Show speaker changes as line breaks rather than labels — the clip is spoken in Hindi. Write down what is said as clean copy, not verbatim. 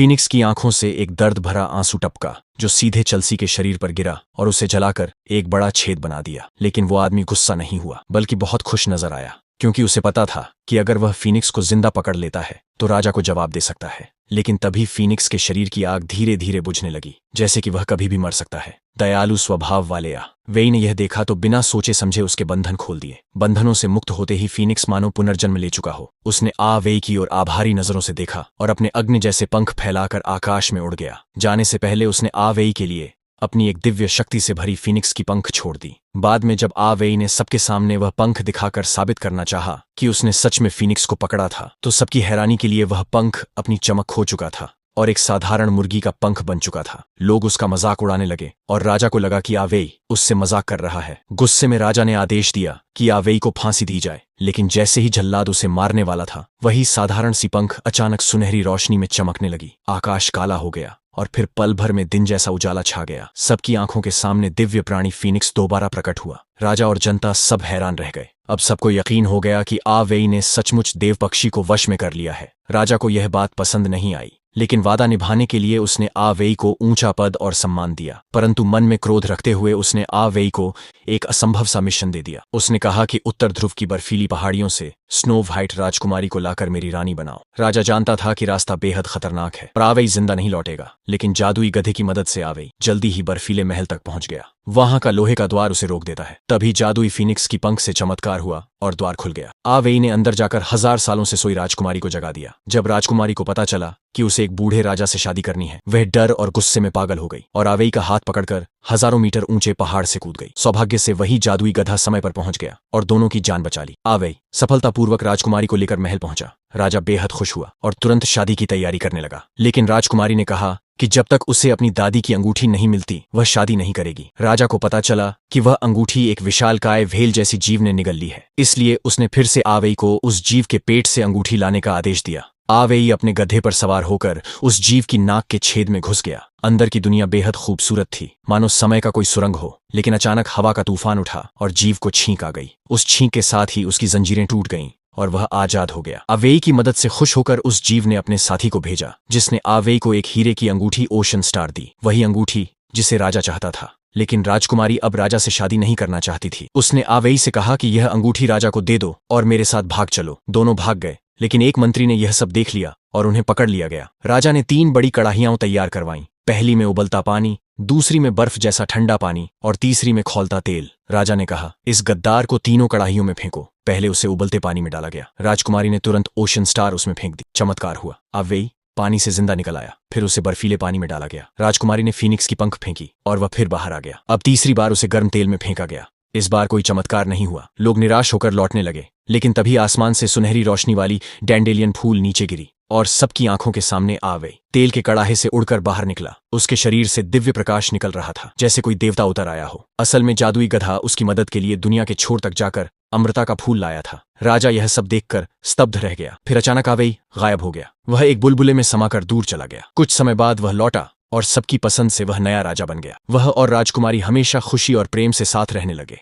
फीनिक्स की आंखों से एक दर्द भरा आंसू टपका जो सीधे चेल्सी के शरीर पर गिरा और उसे जलाकर एक बड़ा छेद बना दिया। लेकिन वो आदमी गुस्सा नहीं हुआ बल्कि बहुत खुश नजर आया, क्योंकि उसे पता था कि अगर वह फीनिक्स को जिंदा पकड़ लेता है तो राजा को जवाब दे सकता है। लेकिन तभी फीनिक्स के शरीर की आग धीरे धीरे बुझने लगी, जैसे कि वह कभी भी मर सकता है। दयालु स्वभाव वाले वेई ने यह देखा तो बिना सोचे समझे उसके बंधन खोल दिए। बंधनों से मुक्त होते ही फीनिक्स मानो पुनर्जन्म ले चुका हो। उसने वेई की ओर आभारी नजरों से देखा और अपने अग्नि जैसे पंख फैलाकर आकाश में उड़ गया। जाने से पहले उसने वेई के लिए अपनी एक दिव्य शक्ति से भरी फीनिक्स की पंख छोड़ दी। बाद में जब वेई ने सबके सामने वह पंख दिखाकर साबित करना चाहा कि उसने सच में फीनिक्स को पकड़ा था, तो सबकी हैरानी के लिए वह पंख अपनी चमक खो चुका था और एक साधारण मुर्गी का पंख बन चुका था। लोग उसका मजाक उड़ाने लगे और राजा को लगा कि वेई उससे मजाक कर रहा है। गुस्से में राजा ने आदेश दिया कि वेई को फांसी दी जाए। लेकिन जैसे ही जल्लाद उसे मारने वाला था, वही साधारण सी पंख अचानक सुनहरी रोशनी में चमकने लगी। आकाश काला हो गया और फिर पल भर में दिन जैसा उजाला छा गया। सबकी आंखों के सामने दिव्य प्राणी फीनिक्स दोबारा प्रकट हुआ। राजा और जनता सब हैरान रह गए। अब सबको यकीन हो गया कि वेई ने सचमुच देव पक्षी को वश में कर लिया है। राजा को यह बात पसंद नहीं आई, लेकिन वादा निभाने के लिए उसने वेई को ऊंचा पद और सम्मान दिया। परंतु मन में क्रोध रखते हुए उसने वेई को एक असंभव सा मिशन दे दिया। उसने कहा कि उत्तर ध्रुव की बर्फीली पहाड़ियों से स्नो व्हाइट राजकुमारी को लाकर मेरी रानी बनाओ। राजा जानता था कि रास्ता बेहद खतरनाक है और वेई जिंदा नहीं लौटेगा, लेकिन जादुई गधे की मदद से वेई जल्दी ही बर्फीले महल तक पहुंच गया। वहां का लोहे का द्वार उसे रोक देता है। तभी जादुई फीनिक्स की पंख से चमत्कार हुआ और द्वार खुल गया। वेई ने अंदर जाकर 1000 सालों से सोई राजकुमारी को जगा दिया। जब राजकुमारी को पता चला कि उसे एक बूढ़े राजा से शादी करनी है, वह डर और गुस्से में पागल हो गई और वेई का हाथ पकड़कर हजारों मीटर ऊंचे पहाड़ से कूद गई। सौभाग्य से वही जादुई गधा समय पर पहुंच गया और दोनों की जान बचा ली। वेई सफलतापूर्वक राजकुमारी को लेकर महल पहुंचा। राजा बेहद खुश हुआ और तुरंत शादी की तैयारी करने लगा। लेकिन राजकुमारी ने कहा कि जब तक उसे अपनी दादी की अंगूठी नहीं मिलती वह शादी नहीं करेगी। राजा को पता चला कि वह अंगूठी एक विशालकाय व्हेल जैसी जीव ने निगल ली है, इसलिए उसने फिर से वेई को उस जीव के पेट से अंगूठी लाने का आदेश दिया। वेई अपने गधे पर सवार होकर उस जीव की नाक के छेद में घुस गया। अंदर की दुनिया बेहद खूबसूरत थी, मानो समय का कोई सुरंग हो। लेकिन अचानक हवा का तूफान उठा और जीव को छींक आ गई। उस छींक के साथ ही उसकी जंजीरें टूट गईं और वह आजाद हो गया। वेई की मदद से खुश होकर उस जीव ने अपने साथी को भेजा, जिसने वेई को एक हीरे की अंगूठी ओशन स्टार दी, वही अंगूठी जिसे राजा चाहता था। लेकिन राजकुमारी अब राजा से शादी नहीं करना चाहती थी। उसने वेई से कहा कि यह अंगूठी राजा को दे दो और मेरे साथ भाग चलो। दोनों भाग गए, लेकिन एक मंत्री ने यह सब देख लिया और उन्हें पकड़ लिया गया। राजा ने 3 बड़ी कड़ाहियां तैयार करवाईं। पहली में उबलता पानी, दूसरी में बर्फ जैसा ठंडा पानी और तीसरी में खौलता तेल। राजा ने कहा, इस गद्दार को तीनों कड़ाहियों में फेंको। पहले उसे उबलते पानी में डाला गया। राजकुमारी ने तुरंत ओशन स्टार उसमें फेंक दी। चमत्कार हुआ। वेई पानी से जिंदा निकल आया। फिर उसे बर्फीले पानी में डाला गया। राजकुमारी ने फीनिक्स की पंख फेंकी और वह फिर बाहर आ गया। अब तीसरी बार उसे गर्म तेल में फेंका गया। इस बार कोई चमत्कार नहीं हुआ। लोग निराश होकर लौटने लगे। लेकिन तभी आसमान से सुनहरी रोशनी वाली डैंडेलियन फूल नीचे गिरी और सबकी आंखों के सामने वेई तेल के कड़ाहे से उड़कर बाहर निकला। उसके शरीर से दिव्य प्रकाश निकल रहा था, जैसे कोई देवता उतर आया हो। असल में जादुई गधा उसकी मदद के लिए दुनिया के छोर तक जाकर अमृता का फूल लाया था। राजा यह सब देखकर स्तब्ध रह गया। फिर अचानक वेई गायब हो गया। वह एक बुलबुले में समाकर दूर चला गया। कुछ समय बाद वह लौटा और सबकी पसंद से वह नया राजा बन गया। वह और राजकुमारी हमेशा खुशी और प्रेम से साथ रहने लगे।